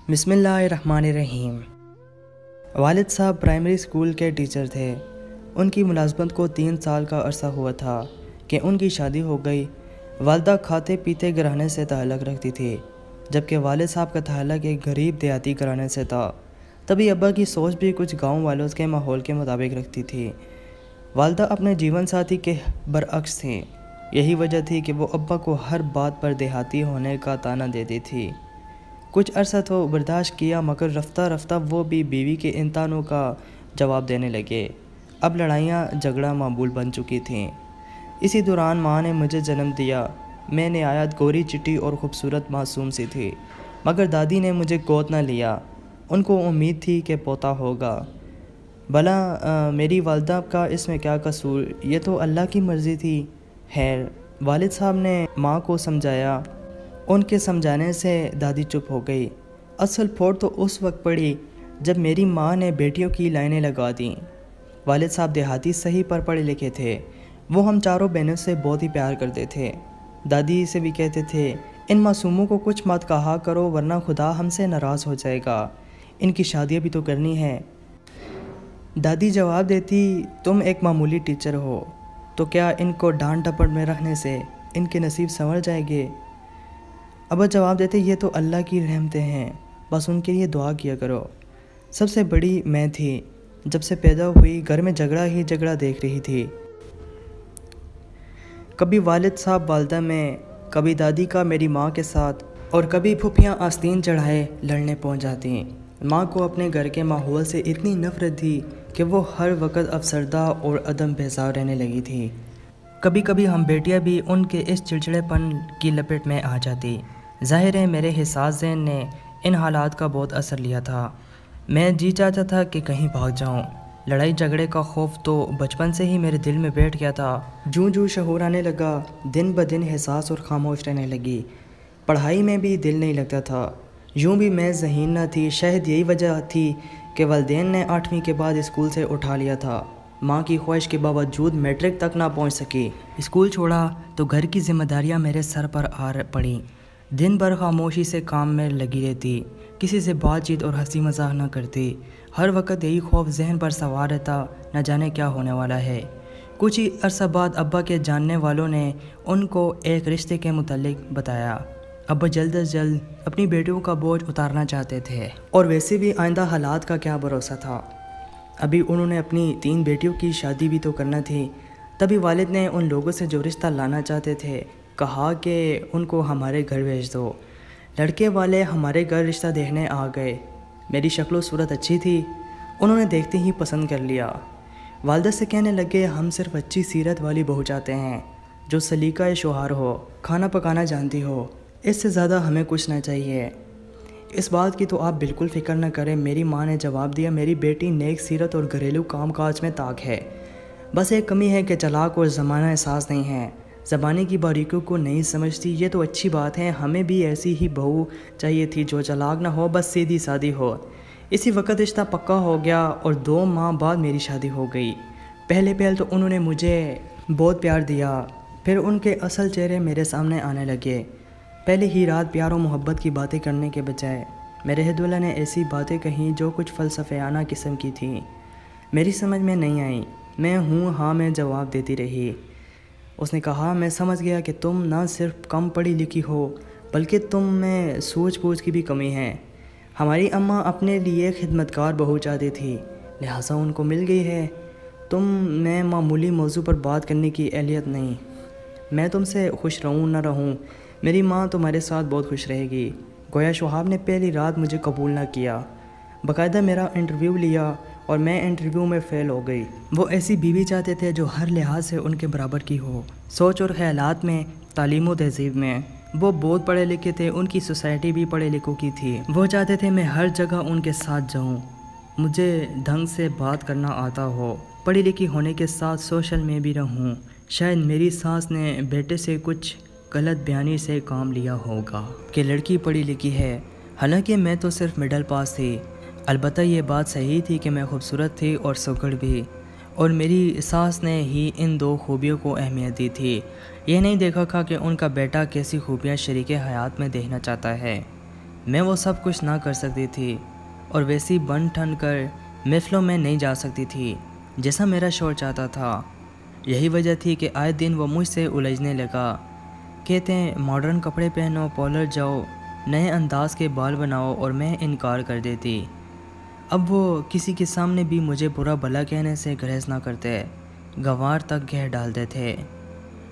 بسم اللہ الرحمن الرحیم۔ والد صاحب پرائمری اسکول کے ٹیچر تھے۔ ان کی ملازمت کو 3 سال کا عرصہ ہوا تھا کہ ان کی شادی ہو گئی۔ والدہ کھاتے پیتے گھرانے سے تعلق رکھتی تھی، جبکہ والد صاحب کا تعلق ایک غریب دیہاتی گھرانے سے تھا۔ تبھی ابا کی سوچ بھی کچھ گاؤں والوں کے ماحول کے مطابق رکھتی تھی۔ والدہ اپنے جیون ساتھی کے برعکس تھی۔ یہی وجہ تھی کہ وہ ابا کو ہر بات پر دیہاتی ہونے کا طعنہ دیتی تھی۔ کچھ عرصہ تو برداشت کیا، مگر رفتہ رفتہ وہ بھی بیوی کے ان طعنوں کا جواب دینے لگے۔ اب لڑائیاں جھگڑا معمول بن چکی تھیں۔ اسی دوران ماں نے مجھے جنم دیا۔ میں نہایت گوری چٹی اور خوبصورت معصوم سی تھی، مگر دادی نے مجھے گود نہ لیا۔ ان کو امید تھی کہ پوتا ہوگا۔ بھلا میری والدہ کا اس میں کیا قصور؟ یہ تو اللہ کی مرضی تھی۔ خیر، والد صاحب نے ماں کو سمجھایا۔ ان کے سمجھانے سے دادی چپ ہو گئی۔ اصل پھوٹ تو اس وقت پڑی جب میری ماں نے بیٹیوں کی لائنیں لگا دیں۔ والد صاحب دیہاتی صحیح پر پڑھے لکھے تھے۔ وہ ہم چاروں بہنوں سے بہت ہی پیار کرتے تھے۔ دادی سے بھی کہتے تھے، ان معصوموں کو کچھ مت کہا کرو ورنہ خدا ہم سے ناراض ہو جائے گا، ان کی شادیاں بھی تو کرنی ہے۔ دادی جواب دیتی، تم ایک معمولی ٹیچر ہو تو کیا ان کو ڈانٹ ڈپٹ میں رکھنے سے ان کے نصیب سنور جائے گے؟ ابا جواب دیتے، یہ تو اللہ کی رحمتیں ہیں، بس ان کے لیے دعا کیا کرو۔ سب سے بڑی میں تھی۔ جب سے پیدا ہوئی گھر میں جھگڑا ہی جھگڑا دیکھ رہی تھی۔ کبھی والد صاحب والدہ میں، کبھی دادی کا میری ماں کے ساتھ، اور کبھی پھوپھیاں آستین چڑھائے لڑنے پہنچ جاتی۔ ماں کو اپنے گھر کے ماحول سے اتنی نفرت تھی کہ وہ ہر وقت افسردہ اور عدم بیزار رہنے لگی تھی۔ کبھی کبھی ہم بیٹیاں بھی ان کے اس چڑچڑے پن کی لپیٹ میں آ جاتی۔ ظاہر ہے میرے حساس ذہن نے ان حالات کا بہت اثر لیا تھا۔ میں جی چاہتا تھا کہ کہیں بھاگ جاؤں۔ لڑائی جھگڑے کا خوف تو بچپن سے ہی میرے دل میں بیٹھ گیا تھا۔ جوں جوں شعور آنے لگا، دن بدن حساس اور خاموش رہنے لگی۔ پڑھائی میں بھی دل نہیں لگتا تھا۔ یوں بھی میں ذہین نہ تھی۔ شاید یہی وجہ تھی کہ والدین نے 8ویں کے بعد اسکول سے اٹھا لیا تھا۔ ماں کی خواہش کے باوجود میٹرک تک نہ پہنچ سکی۔ اسکول چھوڑا تو گھر کی ذمہ داریاں میرے سر پر آ پڑیں۔ دن بھر خاموشی سے کام میں لگی رہتی، کسی سے بات چیت اور ہنسی مذاق نہ کرتی۔ ہر وقت یہی خوف ذہن پر سوار رہتا، نہ جانے کیا ہونے والا ہے۔ کچھ ہی عرصہ بعد ابا کے جاننے والوں نے ان کو ایک رشتے کے متعلق بتایا۔ ابا جلد از جلد اپنی بیٹیوں کا بوجھ اتارنا چاہتے تھے، اور ویسے بھی آئندہ حالات کا کیا بھروسہ تھا۔ ابھی انہوں نے اپنی 3 بیٹیوں کی شادی بھی تو کرنا تھی۔ تبھی والد نے ان لوگوں سے جو رشتہ لانا چاہتے تھے کہا کہ ان کو ہمارے گھر بھیج دو۔ لڑکے والے ہمارے گھر رشتہ دیکھنے آ گئے۔ میری شکل و صورت اچھی تھی، انہوں نے دیکھتے ہی پسند کر لیا۔ والدہ سے کہنے لگے، ہم صرف اچھی سیرت والی بہو چاہتے ہیں، جو سلیقہ شوہر ہو، کھانا پکانا جانتی ہو، اس سے زیادہ ہمیں کچھ نہ چاہیے۔ اس بات کی تو آپ بالکل فکر نہ کریں، میری ماں نے جواب دیا، میری بیٹی نیک سیرت اور گھریلو کام کاج میں طاق ہے۔ بس ایک کمی ہے کہ چلاک اور زمانہ احساس نہیں ہے، زمانے کی باریکیوں کو نہیں سمجھتی۔ یہ تو اچھی بات ہے، ہمیں بھی ایسی ہی بہو چاہیے تھی، جو چلاک نہ ہو، بس سیدھی سادی ہو۔ اسی وقت رشتہ پکا ہو گیا اور 2 ماہ بعد میری شادی ہو گئی۔ پہلے تو انہوں نے مجھے بہت پیار دیا، پھر ان کے اصل چہرے میرے سامنے آنے لگے۔ پہلے ہی رات پیار و محبت کی باتیں کرنے کے بجائے میرے عہداللہ نے ایسی باتیں کہیں جو کچھ فلسفیانہ قسم کی تھیں۔ میری سمجھ میں نہیں آئیں۔ میں ہوں ہاں میں جواب دیتی رہی۔ اس نے کہا، میں سمجھ گیا کہ تم نہ صرف کم پڑھی لکھی ہو، بلکہ تم میں سوچ بوجھ کی بھی کمی ہے۔ ہماری اماں اپنے لیے خدمتگار بہو چاہتی تھی، لہٰذا ان کو مل گئی ہے۔ تم میں معمولی موضوع پر بات کرنے کی اہلیت نہیں۔ میں تم سے خوش رہوں نہ رہوں، میری ماں تمہارے ساتھ بہت خوش رہے گی۔ گویا شوہر نے پہلی رات مجھے قبول نہ کیا، باقاعدہ میرا انٹرویو لیا اور میں انٹرویو میں فیل ہو گئی۔ وہ ایسی بیوی چاہتے تھے جو ہر لحاظ سے ان کے برابر کی ہو، سوچ اور خیالات میں، تعلیم و تہذیب میں۔ وہ بہت پڑھے لکھے تھے، ان کی سوسائٹی بھی پڑھے لکھوں کی تھی۔ وہ چاہتے تھے میں ہر جگہ ان کے ساتھ جاؤں، مجھے ڈھنگ سے بات کرنا آتا ہو، پڑھی لکھی ہونے کے ساتھ سوشل میں بھی رہوں۔ شاید میری ساس نے بیٹے سے کچھ غلط بیانی سے کام لیا ہوگا کہ لڑکی پڑھی لکھی ہے، حالانکہ میں تو صرف مڈل پاس تھی۔ البتہ یہ بات صحیح تھی کہ میں خوبصورت تھی اور سگڑ بھی، اور میری ساس نے ہی ان 2 خوبیوں کو اہمیت دی تھی۔ یہ نہیں دیکھا تھا کہ ان کا بیٹا کیسی خوبیاں شریک حیات میں دیکھنا چاہتا ہے۔ میں وہ سب کچھ نہ کر سکتی تھی اور ویسی بن ٹھن کر محفلوں میں نہیں جا سکتی تھی جیسا میرا شوہر چاہتا تھا۔ یہی وجہ تھی کہ آئے دن وہ مجھ سے الجھنے لگا۔ کہتے ہیں ماڈرن کپڑے پہنو، پارلر جاؤ، نئے انداز کے بال بناؤ، اور میں انکار کر دیتی۔ اب وہ کسی کے سامنے بھی مجھے برا بھلا کہنے سے گریز نہ کرتے، گوار تک کہہ ڈالتے تھے۔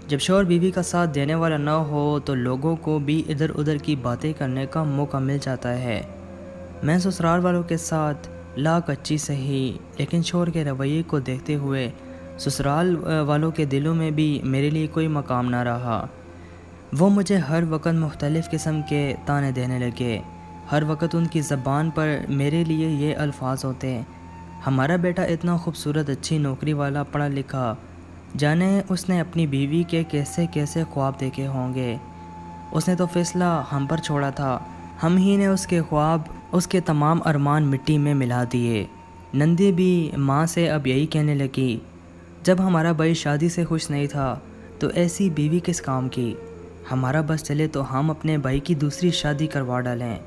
جب شوہر بیوی کا ساتھ دینے والا نہ ہو تو لوگوں کو بھی ادھر ادھر کی باتیں کرنے کا موقع مل جاتا ہے۔ میں سسرال والوں کے ساتھ لاکھ اچھی سہی، لیکن شوہر کے رویے کو دیکھتے ہوئے سسرال والوں کے دلوں میں بھی میرے لیے کوئی مقام نہ رہا۔ وہ مجھے ہر وقت مختلف قسم کے طعنے دینے لگے۔ ہر وقت ان کی زبان پر میرے لیے یہ الفاظ ہوتے: ہمارا بیٹا اتنا خوبصورت، اچھی نوکری والا، پڑھا لکھا، جانے اس نے اپنی بیوی کے کیسے کیسے خواب دیکھے ہوں گے۔ اس نے تو فیصلہ ہم پر چھوڑا تھا، ہم ہی نے اس کے خواب، اس کے تمام ارمان مٹی میں ملا دیے۔ نندی بھی ماں سے اب یہی کہنے لگی: جب ہمارا بھائی شادی سے خوش نہیں تھا تو ایسی بیوی کس کام کی؟ ہمارا بس چلے تو ہم اپنے بھائی کی دوسری شادی کروا ڈالیں۔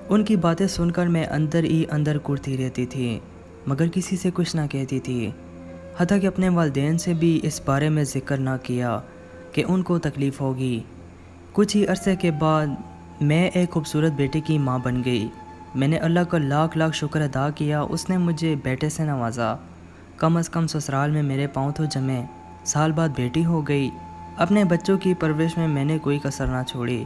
ان کی باتیں سن کر میں اندر ہی اندر کرتی رہتی تھی، مگر کسی سے کچھ نہ کہتی تھی، حتیٰ کہ اپنے والدین سے بھی اس بارے میں ذکر نہ کیا کہ ان کو تکلیف ہوگی۔ کچھ ہی عرصے کے بعد میں ایک خوبصورت بیٹے کی ماں بن گئی۔ میں نے اللہ کا لاکھ لاکھ شکر ادا کیا، اس نے مجھے بیٹے سے نوازا۔ کم از کم سسرال میں میرے پاؤں تو جمے۔ سال بعد بیٹی ہو گئی۔ اپنے بچوں کی پرورش میں نے کوئی کسر نہ چھوڑی۔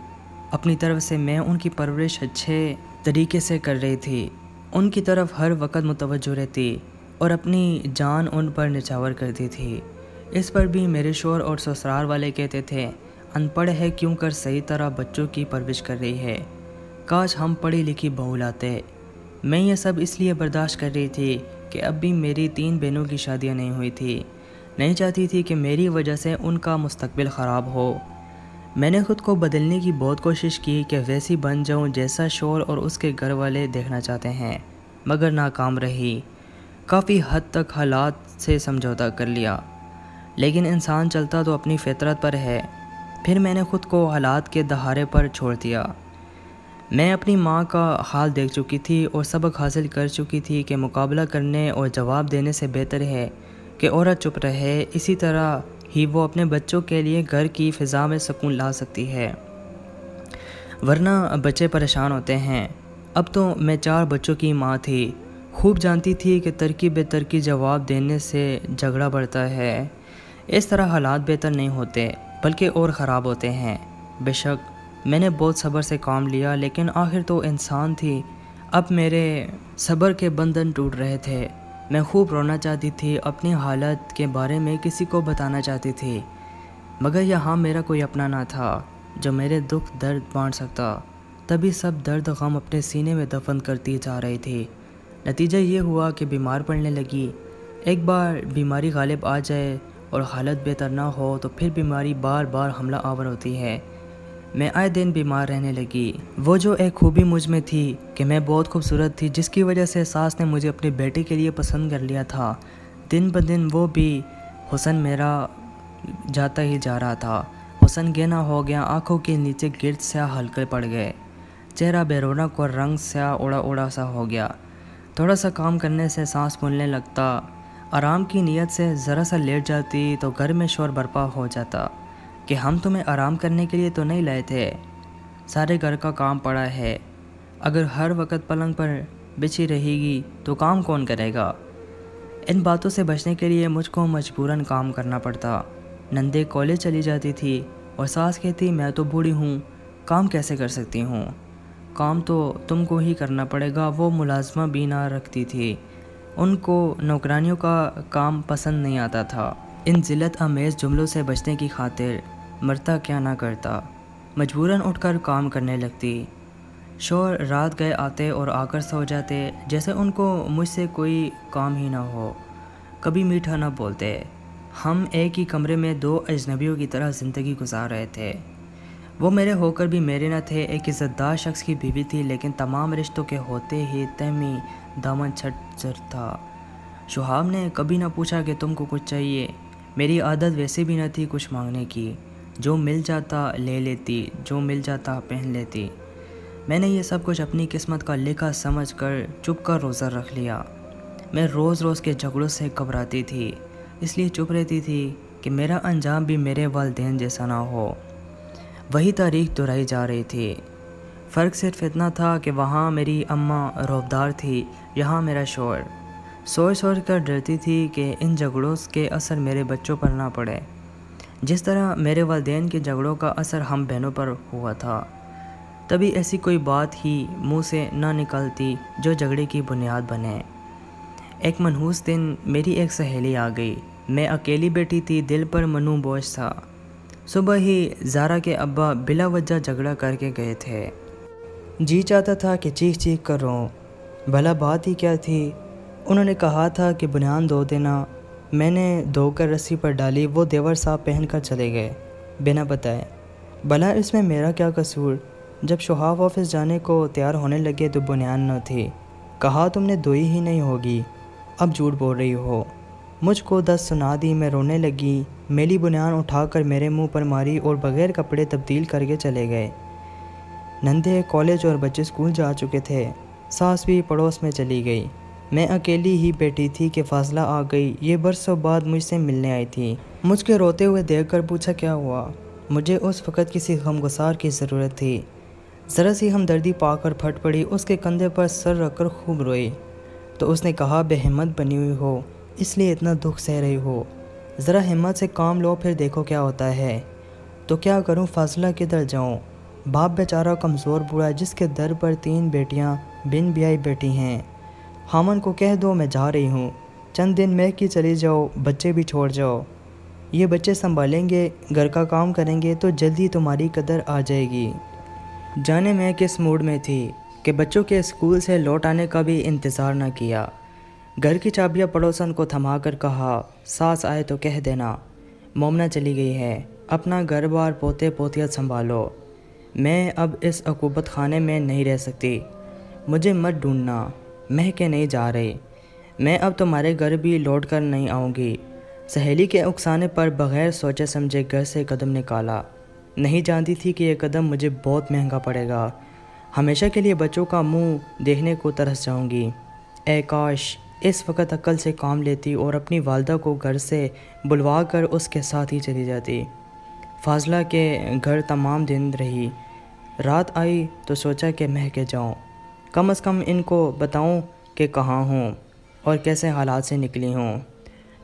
اپنی طرف سے میں ان کی پرورش اچھے طریقے سے کر رہی تھی، ان کی طرف ہر وقت متوجہ رہتی اور اپنی جان ان پر نچھاور کرتی تھی۔ اس پر بھی میرے شوہر اور سسرال والے کہتے تھے: ان پڑھ ہے کیوں کر صحیح طرح بچوں کی پرورش کر رہی ہے، کاش ہم پڑھی لکھی بہو لاتے۔ میں یہ سب اس لیے برداشت کر رہی تھی کہ اب بھی میری 3 بہنوں کی شادیاں نہیں ہوئی تھی، نہیں چاہتی تھی کہ میری وجہ سے ان کا مستقبل خراب ہو۔ میں نے خود کو بدلنے کی بہت کوشش کی کہ ویسی بن جاؤں جیسا شوہر اور اس کے گھر والے دیکھنا چاہتے ہیں، مگر ناکام رہی۔ کافی حد تک حالات سے سمجھوتا کر لیا، لیکن انسان چلتا تو اپنی فطرت پر ہے۔ پھر میں نے خود کو حالات کے دہاڑے پر چھوڑ دیا۔ میں اپنی ماں کا حال دیکھ چکی تھی اور سبق حاصل کر چکی تھی کہ مقابلہ کرنے اور جواب دینے سے بہتر ہے کہ عورت چپ رہے۔ اسی طرح ہی وہ اپنے بچوں کے لیے گھر کی فضا میں سکون لا سکتی ہے، ورنہ بچے پریشان ہوتے ہیں۔ اب تو میں 4 بچوں کی ماں تھی، خوب جانتی تھی کہ ترکی بے ترکی جواب دینے سے جھگڑا بڑھتا ہے۔ اس طرح حالات بہتر نہیں ہوتے بلکہ اور خراب ہوتے ہیں۔ بے شک میں نے بہت صبر سے کام لیا، لیکن آخر تو انسان تھی۔ اب میرے صبر کے بندھن ٹوٹ رہے تھے۔ میں خوب رونا چاہتی تھی، اپنی حالت کے بارے میں کسی کو بتانا چاہتی تھی، مگر یہاں میرا کوئی اپنا نہ تھا جو میرے دکھ درد بانٹ سکتا۔ تبھی سب درد غم اپنے سینے میں دفن کرتی جا رہی تھی۔ نتیجہ یہ ہوا کہ بیمار پڑنے لگی۔ ایک بار بیماری غالب آ جائے اور حالت بہتر نہ ہو تو پھر بیماری بار بار حملہ آور ہوتی ہے۔ میں آئے دن بیمار رہنے لگی۔ وہ جو ایک خوبی مجھ میں تھی کہ میں بہت خوبصورت تھی، جس کی وجہ سے ساس نے مجھے اپنے بیٹے کے لیے پسند کر لیا تھا، دن بدن وہ بھی حسن میرا جاتا ہی جا رہا تھا۔ حسن گہنا ہو گیا، آنکھوں کے نیچے گرد سیاہ حلقے پڑ گئے، چہرہ بے رونق اور رنگ سیاہ اڑا اڑا سا ہو گیا۔ تھوڑا سا کام کرنے سے سانس پھولنے لگتا، آرام کی نیت سے ذرا سا لیٹ جاتی تو گھر میں شور برپا ہو جاتا کہ ہم تمہیں آرام کرنے کے لیے تو نہیں لائے تھے، سارے گھر کا کام پڑا ہے، اگر ہر وقت پلنگ پر بچھی رہے گی تو کام کون کرے گا۔ ان باتوں سے بچنے کے لیے مجھ کو مجبوراً کام کرنا پڑتا۔ نندے کالج چلی جاتی تھی اور ساس کہتی میں تو بوڑھی ہوں، کام کیسے کر سکتی ہوں، کام تو تم کو ہی کرنا پڑے گا۔ وہ ملازمہ بھی نہ رکھتی تھی، ان کو نوکرانیوں کا کام پسند نہیں آتا تھا۔ ان ذلت آمیز جملوں سے بچنے کی خاطر مرتا کیا نہ کرتا، مجبوراً اٹھ کر کام کرنے لگتی۔ شوہر رات گئے آتے اور آ کر سو جاتے جیسے ان کو مجھ سے کوئی کام ہی نہ ہو، کبھی میٹھا نہ بولتے۔ ہم ایک ہی کمرے میں 2 اجنبیوں کی طرح زندگی گزار رہے تھے۔ وہ میرے ہو کر بھی میرے نہ تھے، ایک عزت دار شخص کی بیوی تھی، لیکن تمام رشتوں کے ہوتے ہی تہمی دامن چھٹ زر تھا۔ شہاب نے کبھی نہ پوچھا کہ تم کو کچھ چاہیے، میری عادت ویسے بھی نہ تھی کچھ مانگنے کی، جو مل جاتا لے لیتی، جو مل جاتا پہن لیتی۔ میں نے یہ سب کچھ اپنی قسمت کا لکھا سمجھ کر چپ کا روزہ رکھ لیا۔ میں روز روز کے جھگڑوں سے گھبراتی تھی، اس لیے چپ رہتی تھی کہ میرا انجام بھی میرے والدین جیسا نہ ہو۔ وہی تاریخ دہرائی جا رہی تھی، فرق صرف اتنا تھا کہ وہاں میری اماں روبدار تھی، یہاں میرا شوہر۔ سوچ سوچ کر ڈرتی تھی کہ ان جھگڑوں کے اثر میرے بچوں پر نہ پڑے، جس طرح میرے والدین کے جھگڑوں کا اثر ہم بہنوں پر ہوا تھا۔ تبھی ایسی کوئی بات ہی منہ سے نہ نکلتی جو جھگڑے کی بنیاد بنے۔ ایک منحوس دن میری ایک سہیلی آ گئی، میں اکیلی بیٹھی تھی، دل پر منو بوجھ تھا۔ صبح ہی زارا کے ابا بلا وجہ جھگڑا کر کے گئے تھے۔ جی چاہتا تھا کہ چیخ چیخ کر رہوں، بھلا بات ہی کیا تھی؟ انہوں نے کہا تھا کہ بنیان دھو دینا، میں نے دھو کر رسی پر ڈالی، وہ دیور صاحب پہن کر چلے گئے بنا بتائے۔ بھلا اس میں میرا کیا قصور؟ جب شہاب آفس جانے کو تیار ہونے لگے تو بنیان نہ تھی۔ کہا تم نے دھوئی ہی نہیں ہوگی، اب جھوٹ بول رہی ہو۔ مجھ کو 10 سنا دی، میں رونے لگی، میلی بنیان اٹھا کر میرے منہ پر ماری اور بغیر کپڑے تبدیل کر کے چلے گئے۔ نندے کالج اور بچے اسکول جا چکے تھے، ساس بھی پڑوس میں چلی گئی، میں اکیلی ہی بیٹھی تھی کہ فاضلہ آ گئی۔ یہ برسوں بعد مجھ سے ملنے آئی تھی۔ مجھ کے روتے ہوئے دیکھ کر پوچھا کیا ہوا؟ مجھے اس وقت کسی غمگسار کی ضرورت تھی۔ ذرا سی ہمدردی پا کر پھٹ پڑی، اس کے کندھے پر سر رکھ کر خوب روئی۔ تو اس نے کہا بے ہمت بنی ہوئی ہو اس لیے اتنا دکھ سہ رہی ہو، ذرا ہمت سے کام لو پھر دیکھو کیا ہوتا ہے۔ تو کیا کروں فاضلہ، کدھر جاؤں؟ باپ بیچارہ کمزور بوڑھا جس کے در پر 3 بیٹیاں بن بیائی بیٹھی ہیں۔ خامن کو کہہ دو میں جا رہی ہوں، چند دن میں کی چلی جاؤ، بچے بھی چھوڑ جاؤ، یہ بچے سنبھالیں گے، گھر کا کام کریں گے تو جلدی تمہاری قدر آ جائے گی۔ جانے میں کس موڈ میں تھی کہ بچوں کے اسکول سے لوٹ آنے کا بھی انتظار نہ کیا۔ گھر کی چابیاں پڑوسن کو تھما کر کہا ساس آئے تو کہہ دینا مومنہ چلی گئی ہے، اپنا گھر بار پوتے پوتیاں سنبھالو، میں اب اس عقوبت خانے میں نہیں رہ سکتی، مجھے مت ڈھونڈنا، مہ کے نہیں جا رہی، میں اب تمہارے گھر بھی لوٹ کر نہیں آؤں گی۔ سہیلی کے اکسانے پر بغیر سوچے سمجھے گھر سے قدم نکالا۔ نہیں جانتی تھی کہ یہ قدم مجھے بہت مہنگا پڑے گا، ہمیشہ کے لیے بچوں کا منہ دیکھنے کو ترس جاؤں گی۔ اے کاش اس وقت عقل سے کام لیتی اور اپنی والدہ کو گھر سے بلوا کر اس کے ساتھ ہی چلی جاتی۔ فاضلہ کے گھر تمام دن رہی، رات آئی تو سوچا کہ مہ کے جاؤں، کم از کم ان کو بتاؤں کہ کہاں ہوں اور کیسے حالات سے نکلی ہوں۔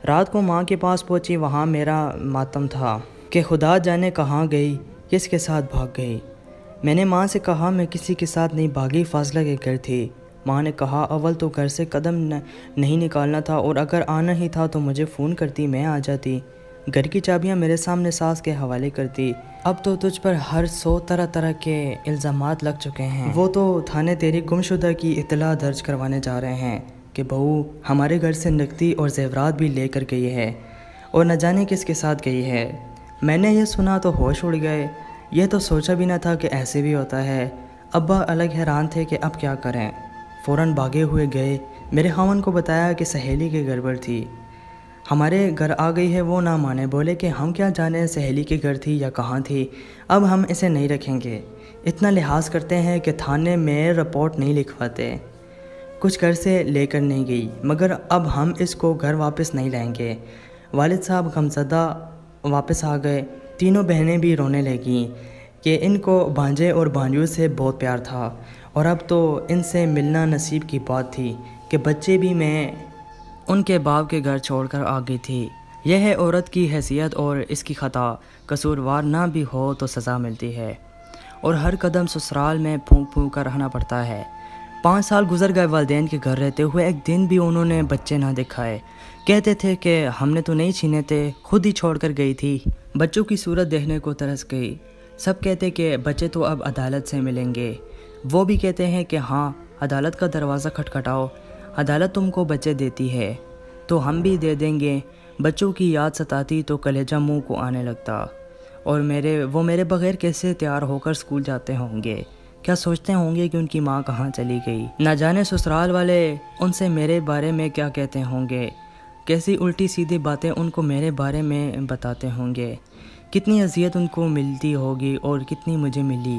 رات کو ماں کے پاس پہنچی، وہاں میرا ماتم تھا کہ خدا جانے کہاں گئی، کس کے ساتھ بھاگ گئی۔ میں نے ماں سے کہا میں کسی کے ساتھ نہیں بھاگی، فاضلہ کے گھر تھی۔ ماں نے کہا اول تو گھر سے قدم نہیں نکالنا تھا، اور اگر آنا ہی تھا تو مجھے فون کرتی، میں آ جاتی، گھر کی چابیاں میرے سامنے ساس کے حوالے کرتی، اب تو تجھ پر ہر 100 طرح کے الزامات لگ چکے ہیں، وہ تو تھانے تیری گمشدہ کی اطلاع درج کروانے جا رہے ہیں کہ بہو ہمارے گھر سے نقدی اور زیورات بھی لے کر گئی ہے اور نہ جانے کس کے ساتھ گئی ہے۔ میں نے یہ سنا تو ہوش اڑ گئے، یہ تو سوچا بھی نہ تھا کہ ایسے بھی ہوتا ہے۔ ابا الگ حیران تھے کہ اب کیا کریں، فوراً بھاگے ہوئے گئے، میرے خاوند کو بتایا کہ سہیلی کے گڑبڑ تھی، ہمارے گھر آ گئی ہے، وہ نہ مانے، بولے کہ ہم کیا جانیں سہیلی کے گھر تھی یا کہاں تھی، اب ہم اسے نہیں رکھیں گے، اتنا لحاظ کرتے ہیں کہ تھانے میں رپورٹ نہیں لکھواتے، کچھ گھر سے لے کر نہیں گئی، مگر اب ہم اس کو گھر واپس نہیں لائیں گے۔ والد صاحب غمزدہ واپس آ گئے، تینوں بہنیں بھی رونے لگیں کہ ان کو بھانجے اور بھانجوں سے بہت پیار تھا، اور اب تو ان سے ملنا نصیب کی بات تھی کہ بچے بھی میں ان کے باپ کے گھر چھوڑ کر آ گئی تھی۔ یہ ہے عورت کی حیثیت اور اس کی خطا، قصوروار نہ بھی ہو تو سزا ملتی ہے، اور ہر قدم سسرال میں پھونک پھونک کر رہنا پڑتا ہے۔ 5 سال گزر گئے والدین کے گھر رہتے ہوئے، ایک دن بھی انہوں نے بچے نہ دکھائے، کہتے تھے کہ ہم نے تو نہیں چھینے تھے، خود ہی چھوڑ کر گئی تھی۔ بچوں کی صورت دیکھنے کو ترس گئی، سب کہتے کہ بچے تو اب عدالت سے ملیں گے، وہ بھی کہتے ہیں کہ ہاں عدالت کا دروازہ کھٹکھٹاؤ، عدالت تم کو بچے دیتی ہے تو ہم بھی دے دیں گے۔ بچوں کی یاد ستاتی تو کلیجہ منہ کو آنے لگتا، اور وہ میرے بغیر کیسے تیار ہو کر اسکول جاتے ہوں گے، کیا سوچتے ہوں گے کہ ان کی ماں کہاں چلی گئی، نہ جانے سسرال والے ان سے میرے بارے میں کیا کہتے ہوں گے، کیسی الٹی سیدھی باتیں ان کو میرے بارے میں بتاتے ہوں گے، کتنی اذیت ان کو ملتی ہوگی اور کتنی مجھے ملی۔